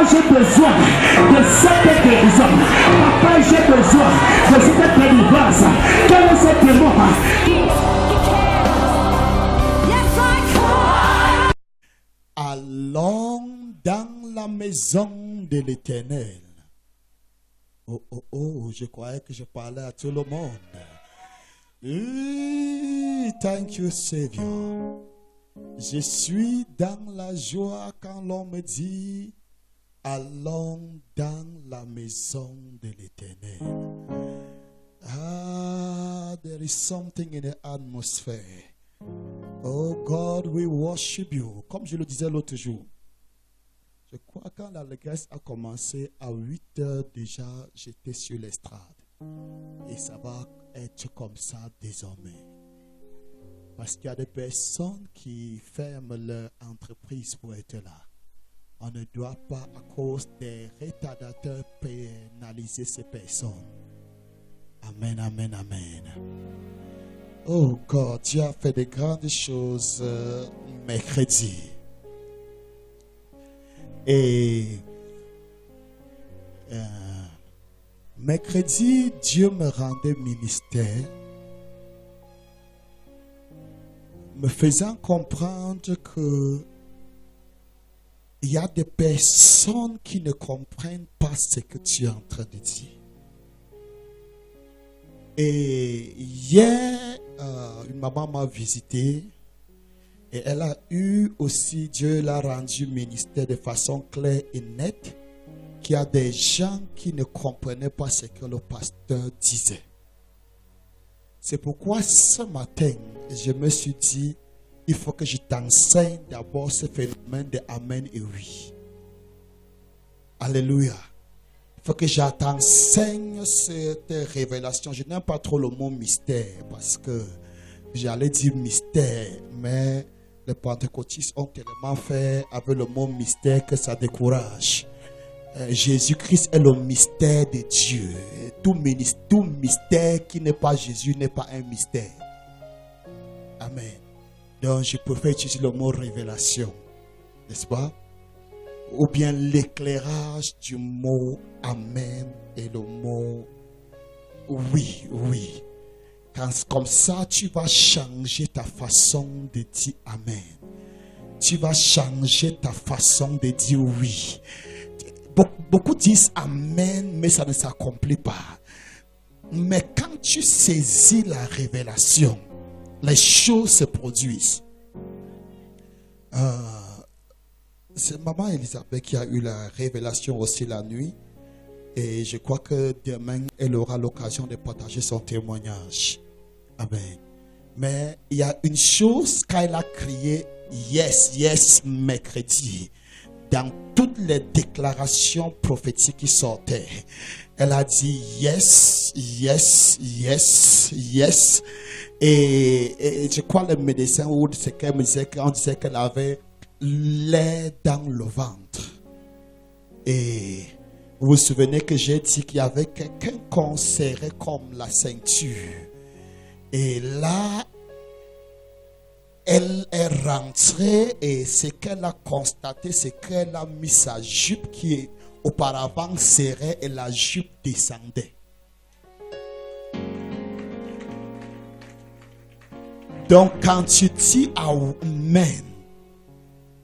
j'ai besoin de cette guérison. Papa, j'ai besoin de cette délivrance. Quel est ce démon? Allons dans la maison de l'Éternel. Oh, oh, oh, je croyais que je parlais à tout le monde. Thank you, Savior. Je suis dans la joie quand l'on me dit allons dans la maison de l'Éternel. There is something in the atmosphere. Oh God, we worship you. Comme je le disais l'autre jour, je crois que quand l'allégresse a commencé à 8 heures déjà, j'étais sur l'estrade. Et ça va être comme ça désormais. Parce qu'il y a des personnes qui ferment leur entreprise pour être là. On ne doit pas, à cause des retardateurs, pénaliser ces personnes. Amen, amen, amen. Oh God, tu as fait de grandes choses mercredi. Et mercredi, Dieu me rendait ministère, me faisant comprendre que il y a des personnes qui ne comprennent pas ce que tu es en train de dire. Et hier, une maman m'a visité et elle a eu aussi, Dieu l'a rendu ministère de façon claire et nette, qu'il y a des gens qui ne comprenaient pas ce que le pasteur disait. C'est pourquoi ce matin, je me suis dit, il faut que je t'enseigne d'abord ce phénomène de Amen et oui. Alléluia. Il faut que je t'enseigne cette révélation. Je n'aime pas trop le mot mystère parce que j'allais dire mystère, mais les pentecôtistes ont tellement fait avec le mot mystère que ça décourage. Jésus-Christ est le mystère de Dieu. Tout mystère qui n'est pas Jésus n'est pas un mystère. Amen. Donc je préfère utiliser le mot révélation, n'est-ce pas? Ou bien l'éclairage du mot Amen et le mot oui, oui. Comme ça, tu vas changer ta façon de dire Amen. Tu vas changer ta façon de dire oui. Beaucoup disent Amen, mais ça ne s'accomplit pas. Mais quand tu saisis la révélation, les choses se produisent. C'est maman Elisabeth qui a eu la révélation aussi la nuit. Et je crois que demain, elle aura l'occasion de partager son témoignage. Amen. Mais il y a une chose qu'elle a crié yes, yes, mercredi. Dans toutes les déclarations prophétiques qui sortaient, elle a dit yes, yes, yes, yes. Et je crois le médecin ou ce qu'elle me disait, on disait qu'elle avait l'air dans le ventre. Et vous vous souvenez que j'ai dit qu'il y avait quelqu'un qu'on serrait comme la ceinture. Et là, elle est rentrée et ce qu'elle a constaté, c'est qu'elle a mis sa jupe qui auparavant serrée et la jupe descendait. Donc quand tu dis Amen,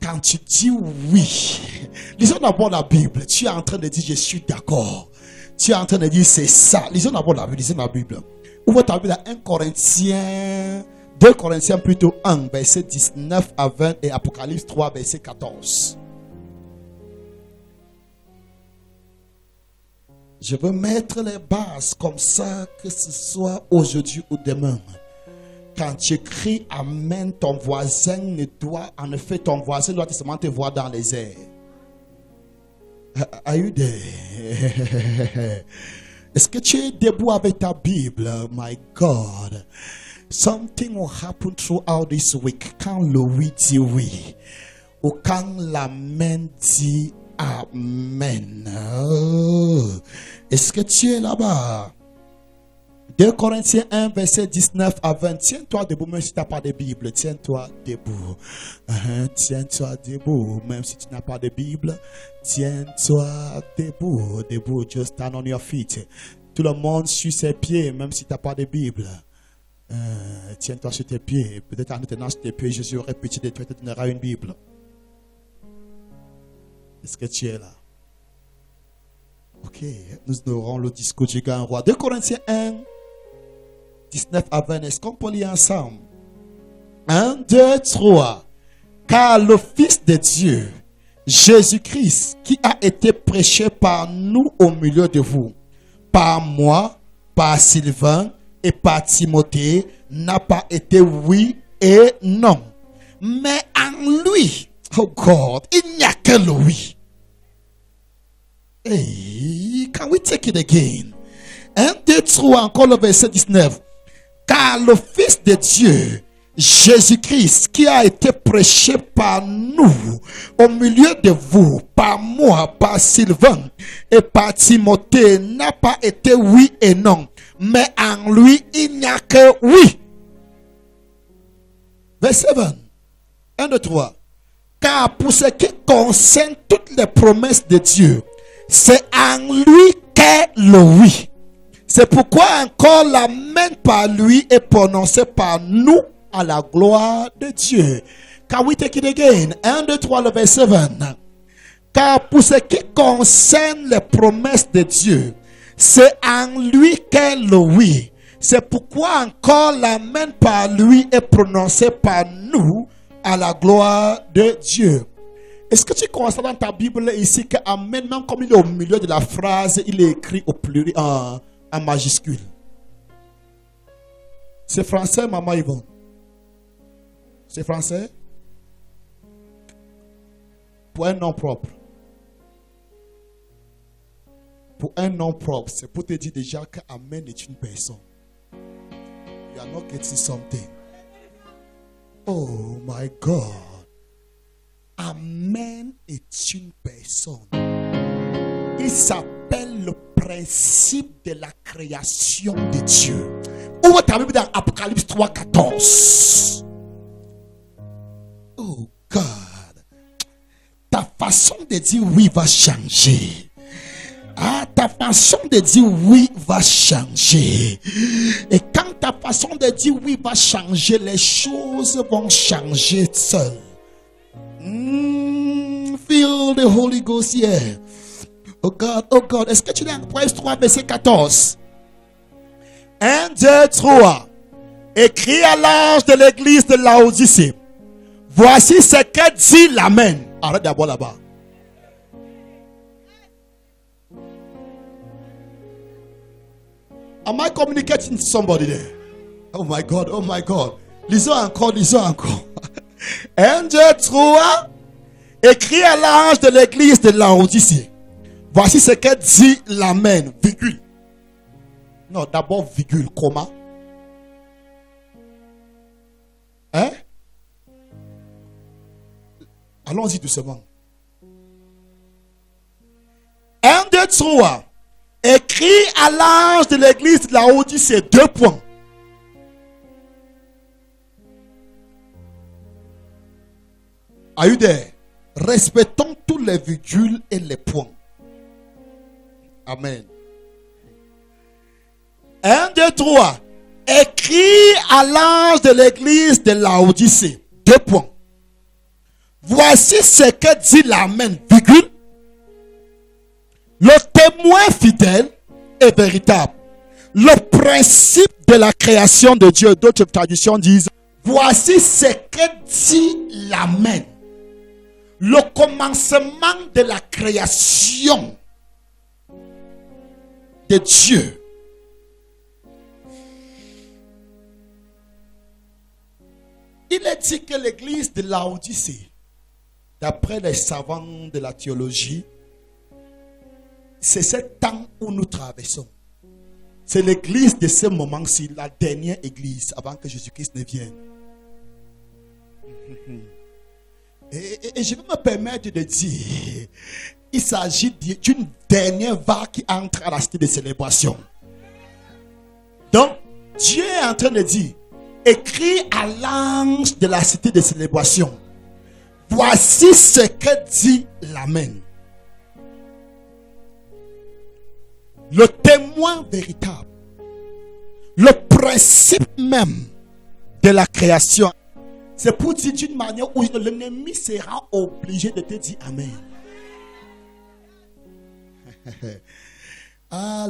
quand tu dis oui, lisons d'abord la Bible. Tu es en train de dire je suis d'accord. Tu es en train de dire c'est ça. Lisons d'abord la Bible. Lisons la Bible. Ouvre ta Bible à 2 Corinthiens plutôt 1, verset 19 à 20 et Apocalypse 3, verset 14. Je veux mettre les bases comme ça, que ce soit aujourd'hui ou demain. Quand tu cries Amen, ton voisin ton voisin doit seulement te voir dans les airs. Are you there? Est-ce que tu es debout avec ta Bible? My God. Something will happen throughout this week. Quand le oui dit oui, ou quand l'amen dit Amen. Oh. Est-ce que tu es là-bas? 2 Corinthiens 1, verset 19 à 20. Tiens-toi debout, même si tu n'as pas de Bible. Tiens-toi debout. Tiens-toi debout, même si tu n'as pas de Bible. Tiens-toi debout. Debout, just stand on your feet. Tout le monde sur ses pieds, même si tu n'as pas de Bible. Tiens-toi sur tes pieds. Peut-être en tenant sur tes pieds, Jésus aurait pitié de toi et te donnera une Bible. Est-ce que tu es là? Ok, nous aurons le discours du grand roi. 2 Corinthiens 1, 19 à 20. Est-ce qu'on peut lire ensemble? 1, 2, 3. Car le Fils de Dieu, Jésus-Christ, qui a été prêché par nous au milieu de vous, par moi, par Sylvain et par Timothée, n'a pas été oui et non. Mais en lui, oh God, il n'y a que le oui. Hey, can we take it again? 1, 2, 3, encore le verset 19. Car le Fils de Dieu, Jésus-Christ, qui a été prêché par nous, au milieu de vous, par moi, par Sylvain et par Timothée, n'a pas été oui et non. Mais en lui, il n'y a que oui. Verset 7. 1, 2, 3. Car pour ce qui concerne toutes les promesses de Dieu, c'est en lui qu'est le oui. C'est pourquoi encore l'amen par lui est prononcé par nous à la gloire de Dieu. Can we take it again? 1, 2, 3, le verset 7. Car pour ce qui concerne les promesses de Dieu, c'est en lui qu'est le oui. C'est pourquoi encore l'amen par lui est prononcé par nous à la gloire de Dieu. Est-ce que tu constates dans ta Bible ici que amen, même comme il est au milieu de la phrase, il est écrit au pluriel en majuscule? C'est français, maman Yvonne? C'est français? Pour un nom propre. Pour un nom propre, c'est pour te dire déjà que amen est une personne. You are not getting something. Oh my God. Amen est une personne. Il s'appelle le principe de la création de Dieu. Ouvre ta Bible dans Apocalypse 3, 14. Oh God. Ta façon de dire oui va changer. Ta façon de dire oui va changer. Et quand ta façon de dire oui va changer, les choses vont changer seules. Feel the Holy Ghost here. Oh God. Est-ce que tu lis Apocalypse 3, verset 14? 1, 2, 3. Écrit à l'ange de l'église de Laodicée. Voici ce que dit l'Amen. Arrête d'abord là-bas. Am I communicating to somebody there? Oh my God. Lisons encore. 1, 2, 3. Écrit à l'ange de l'église de Laodicée. Voici ce que dit l'Amen, virgule. Non, d'abord virgule, comma. Hein? Allons-y doucement. 1, 2, 3. Écrit à l'ange de l'église de Laodicée, 2 points. Are you there? Respectons tous les virgules et les points. Amen. 1, 2, 3. Écrit à l'ange de l'église de Laodicée. 2 points. Voici ce que dit l'Amen, virgule. Le témoin fidèle et véritable. Le principe de la création de Dieu. D'autres traductions disent, voici ce que dit l'Amen. Le commencement de la création de Dieu. Il est dit que l'église de Laodicée, d'après les savants de la théologie, c'est ce temps où nous traversons. C'est l'église de ce moment-ci, la dernière église avant que Jésus-Christ ne vienne. Et je vais me permettre de dire, il s'agit d'une dernière vague qui entre à la cité de célébration. Donc, Dieu est en train de dire, écris à l'ange de la cité de célébration. Voici ce que dit l'Amen. Le témoin véritable. Le principe même de la création. C'est pour dire d'une manière où l'ennemi sera obligé de te dire Amen.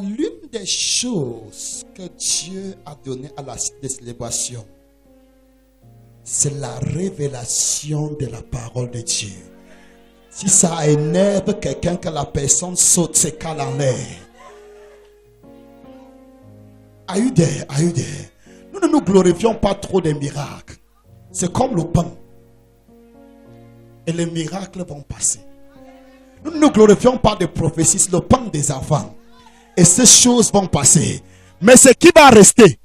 L'une des choses que Dieu a donné à la cité de célébration, c'est la révélation de la parole de Dieu. Si ça énerve quelqu'un que la personne saute ses cales en l'air. Are you there? Nous ne nous glorifions pas trop des miracles. C'est comme le pain. Et les miracles vont passer. Nous ne nous glorifions pas des prophéties, le pain des enfants. Et ces choses vont passer. Mais ce qui va rester,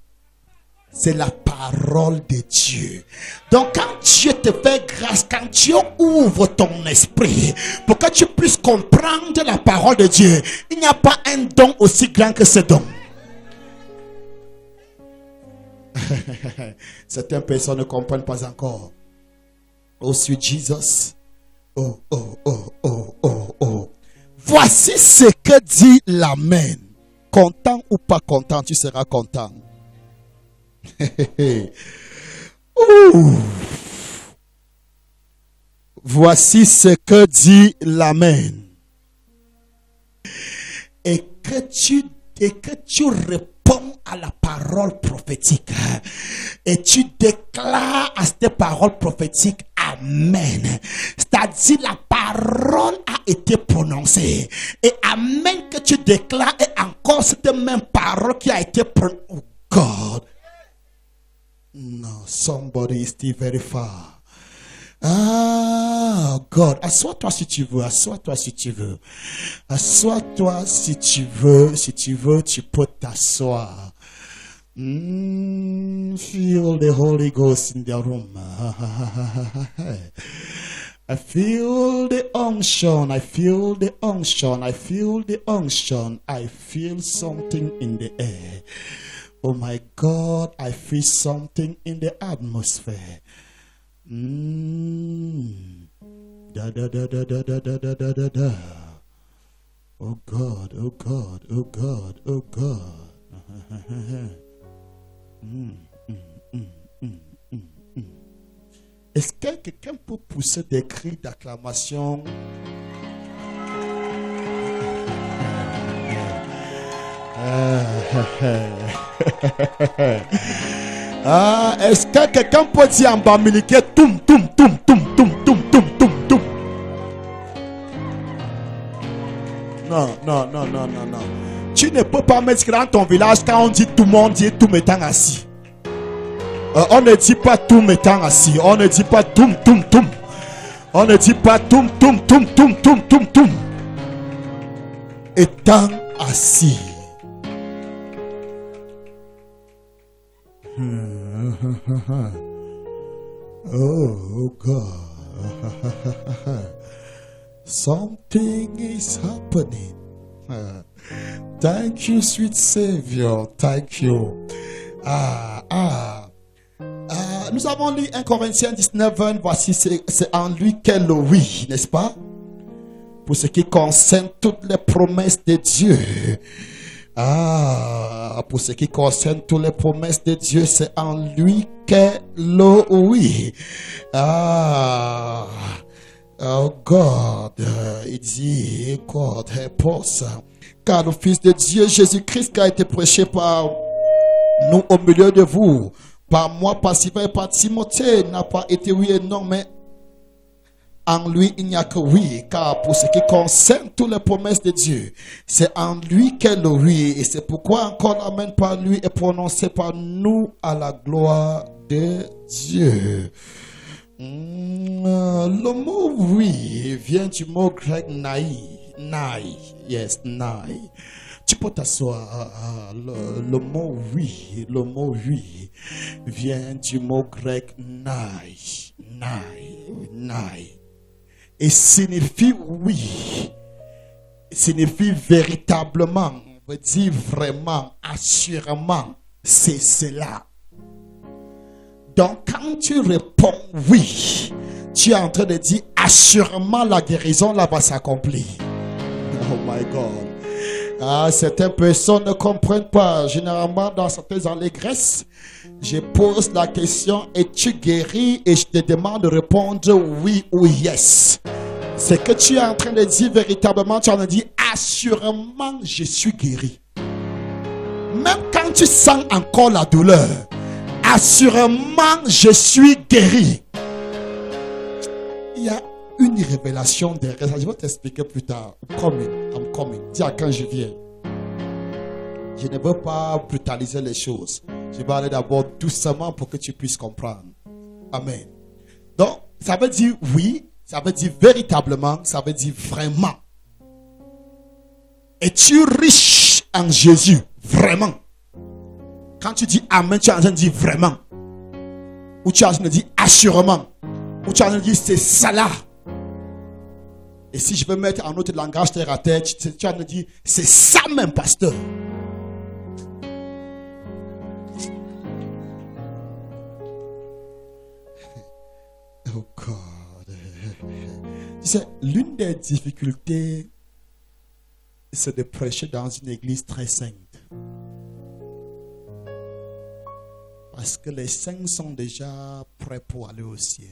c'est la parole de Dieu. Donc quand Dieu te fait grâce, quand Dieu ouvre ton esprit pour que tu puisses comprendre la parole de Dieu, il n'y a pas un don aussi grand que ce don. Certaines personnes ne comprennent pas encore. Oh, sweet Jesus. Oh. Voici ce que dit l'Amen. Content ou pas content, tu seras content. Voici ce que dit l'Amen. Et que tu réponds à la parole prophétique. Et tu déclares à cette parole prophétique Amen. C'est-à-dire la parole a été prononcée. Et Amen que tu déclares est encore cette même parole qui a été prononcée. Oh God. No, somebody is still very far. Ah, God. Assois-toi si tu veux. Assois-toi si tu veux. Assois-toi si tu veux. Si tu veux, tu peux t'asseoir. Feel the Holy Ghost in the room. I feel the unction. I feel the unction. I feel the unction. I feel something in the air. Oh my God, I feel something in the atmosphere. Da da da da da da da da da da. Oh God, oh God, oh God, oh God. Est-ce que quelqu'un peut pousser des cris d'acclamation? Est-ce que quelqu'un peut dire en bamileke toum toum toum toum toum toum toum toum toum? Non. Tu ne peux pas mettre dans ton village quand on dit tout le monde dit tout mettant assis. On ne dit pas tout mettant assis. On ne dit pas toum toum toum. On ne dit pas toum toum toum toum toum toum toum. Étant assis. Oh God. Something is happening. Thank you, sweet Savior. Thank you. Nous avons lu 1 Corinthiens 19, 20. Voici, c'est en lui qu'est le oui, n'est-ce pas? Pour ce qui concerne toutes les promesses de Dieu. Pour ce qui concerne toutes les promesses de Dieu, c'est en lui qu'est le oui. Oh God, il dit, God, help us. Car le Fils de Dieu, Jésus-Christ, qui a été prêché par nous au milieu de vous, par moi, par Sylvain et par Timothée, n'a pas été oui et non, mais en lui, il n'y a que oui. Car pour ce qui concerne toutes les promesses de Dieu, c'est en lui qu'est le oui. Et c'est pourquoi encore l'Amen par lui est prononcé par nous à la gloire de Dieu. Le mot oui vient du mot grec nai. Yes, nai. Tu peux t'asseoir. Le mot oui vient du mot grec nai. Et signifie oui. Signifie véritablement. On veut dire vraiment, assurément, c'est cela. Donc quand tu réponds oui, tu es en train de dire assurément la guérison là va s'accomplir. Oh my God. Certaines personnes ne comprennent pas. Généralement dans certaines allégresses, je pose la question, es-tu guéri? Et je te demande de répondre oui ou yes. C'est que tu es en train de dire véritablement, tu es en train de dire assurément je suis guéri. Même quand tu sens encore la douleur, assurément je suis guéri. Il y a une révélation derrière ça. Je vais t'expliquer plus tard. I'm coming. Dis à quand je viens. Je ne veux pas brutaliser les choses. Je vais aller d'abord doucement pour que tu puisses comprendre. Amen. Donc, ça veut dire oui, ça veut dire véritablement, ça veut dire vraiment. Es-tu riche en Jésus? Vraiment. Quand tu dis amen, tu es en train de dire vraiment. Ou tu es en train de dire assurément. Ou tu es en train de dire c'est ça là. Et si je peux mettre en autre langage terre à terre, tu es en train de dire c'est ça même, pasteur. Oh God. Tu sais, l'une des difficultés, c'est de prêcher dans une église très sainte. Parce que les saints sont déjà prêts pour aller au ciel.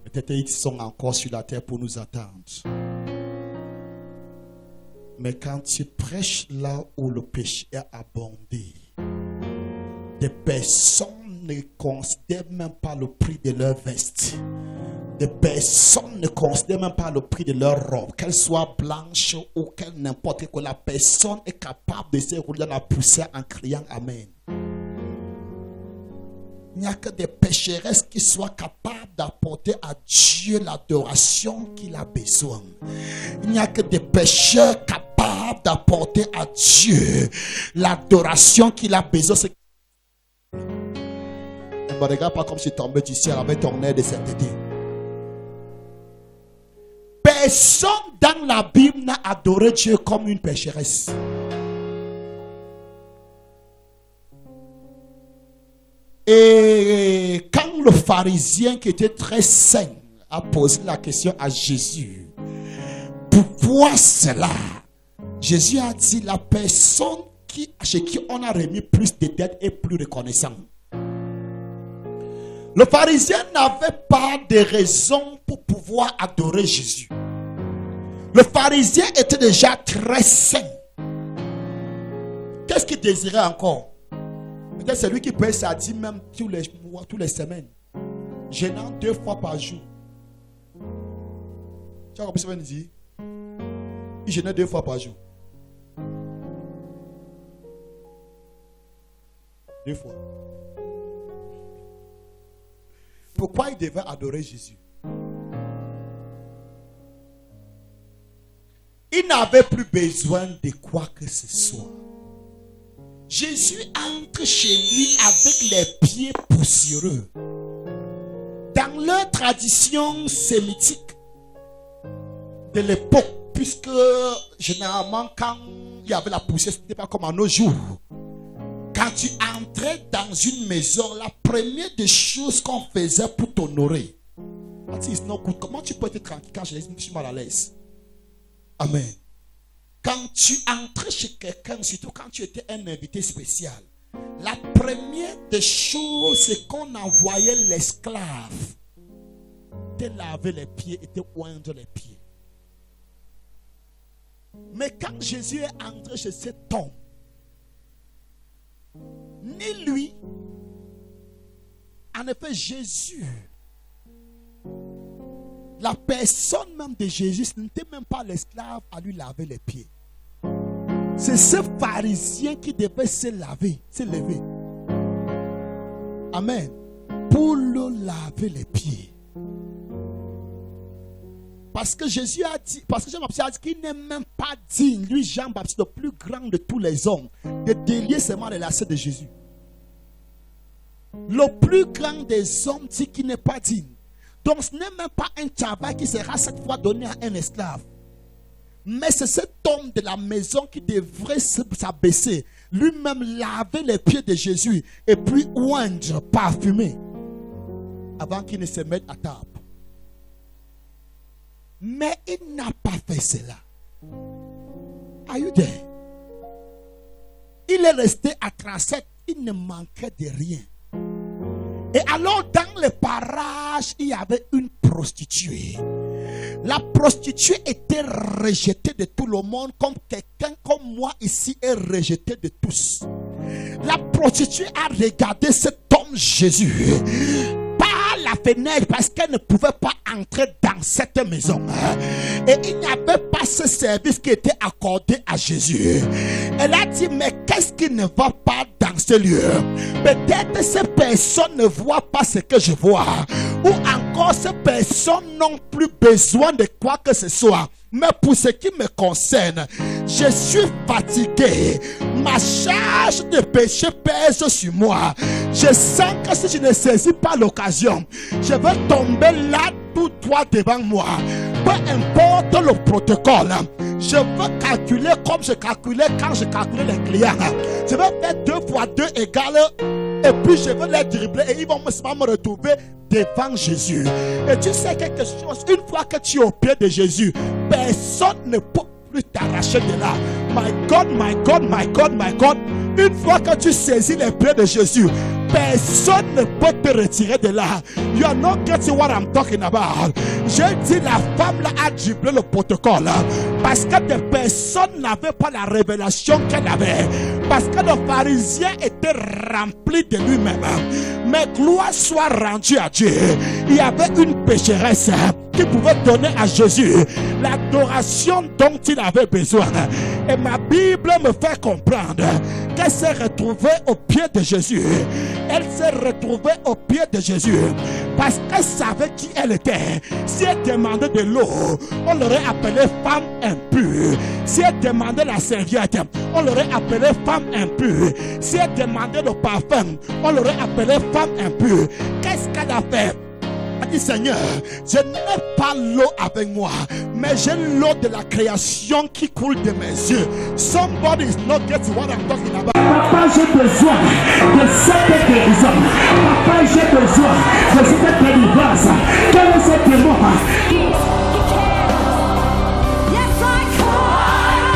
Peut-être ils sont encore sur la terre pour nous attendre. Mais quand tu prêches là où le péché a abondé, des personnes ne considèrent même pas le prix de leur veste. Des personnes ne considèrent même pas le prix de leur robe, qu'elle soit blanche ou qu'elle n'importe quoi. La personne est capable de se rouler dans la poussière en criant Amen. Il n'y a que des pécheresses qui soient capables d'apporter à Dieu l'adoration qu'il a besoin. Il n'y a que des pécheurs capables d'apporter à Dieu l'adoration qu'il a besoin. Ne me regarde pas comme si tu tombais du ciel avec ton air de sainteté. Personne dans la Bible n'a adoré Dieu comme une pécheresse. Et quand le pharisien qui était très saint a posé la question à Jésus, pourquoi cela? Jésus a dit, la personne chez qui on a remis plus de dettes est plus reconnaissant. Le pharisien n'avait pas de raison pour pouvoir adorer Jésus. Le pharisien était déjà très saint. Qu'est-ce qu'il désirait encore? Peut-être c'est lui qui paye sa dîme même tous les mois, toutes les semaines. Gênant 2 fois par jour. Tu as compris ce que je veux dire? Il gênait 2 fois par jour. 2 fois. Pourquoi il devait adorer Jésus? Il n'avait plus besoin de quoi que ce soit. Jésus entre chez lui avec les pieds poussiéreux. Dans leur tradition sémitique de l'époque, puisque généralement quand il y avait la poussière, ce n'était pas comme à nos jours. Quand tu entrais dans une maison, la première des choses qu'on faisait pour t'honorer, comment tu peux être tranquille quand je suis mal à l'aise? Amen. Quand tu entrais chez quelqu'un, surtout quand tu étais un invité spécial, la première des choses, c'est qu'on envoyait l'esclave te laver les pieds et te oindre les pieds. Mais quand Jésus est entré chez cet homme, ni lui, en effet Jésus, la personne même de Jésus, ce n'était même pas l'esclave à lui laver les pieds. C'est ce pharisien qui devait se laver, se lever. Amen. Pour le laver les pieds. Parce que Jésus a dit, parce que Jean-Baptiste a dit qu'il n'est même pas digne, lui Jean-Baptiste, le plus grand de tous les hommes, de délier seulement les lacets de Jésus. Le plus grand des hommes dit qu'il n'est pas digne. Donc ce n'est même pas un travail qui sera cette fois donné à un esclave. Mais c'est cet homme de la maison qui devrait s'abaisser. lui-même laver les pieds de Jésus et puis oindre, parfumer avant qu'il ne se mette à table. Mais il n'a pas fait cela. Are you there? Il est resté à 37, il ne manquait de rien. Et alors dans le parage, il y avait une prostituée. La prostituée était rejetée de tout le monde comme quelqu'un comme moi ici est rejeté de tous. La prostituée a regardé cet homme Jésus par la fenêtre parce qu'elle ne pouvait pas entrer dans cette maison. Et il n'y avait pas ce service qui était accordé à Jésus. Elle a dit, mais qu'est-ce qui ne va pas dans ce lieu? Peut-être ces personnes ne voient pas ce que je vois. Ou encore ces personnes n'ont plus besoin de quoi que ce soit. Mais pour ce qui me concerne, je suis fatigué. Ma charge de péché pèse sur moi. Je sens que si je ne saisis pas l'occasion, je vais tomber là tout droit devant moi. Peu importe le protocole, je veux calculer comme je calculais quand je calculais les clients. Je vais faire 2 fois 2 égale. Et puis je vais les dribbler et ils vont me retrouver devant Jésus. Et tu sais quelque chose, une fois que tu es au pied de Jésus, personne ne peut plus t'arracher de là. My God, my God, my God, my God. Une fois que tu saisis les pieds de Jésus, personne ne peut te retirer de là. You are not getting what I'm talking about. J'ai dit la femme là a dribblé le protocole parce que des personnes n'avaient pas la révélation qu'elle avait. Parce que le pharisien était rempli de lui-même. Mais gloire soit rendue à Dieu. Il y avait une pécheresse qui pouvait donner à Jésus l'adoration dont il avait besoin. Et ma Bible me fait comprendre qu'elle s'est retrouvée au pied de Jésus. Elle s'est retrouvée au pied de Jésus parce qu'elle savait qui elle était. Si elle demandait de l'eau, on l'aurait appelée femme impure. Si elle demandait la serviette, on l'aurait appelée femme impure. Si elle demandait le parfum, on l'aurait appelée femme impure. Qu'est-ce qu'elle a fait? Elle dit, Seigneur, je n'ai pas l'eau avec moi, mais j'ai l'eau de la création qui coule de mes yeux. Somebody is not getting what I'm talking about. Papa, j'ai besoin de cette guérison. Papa,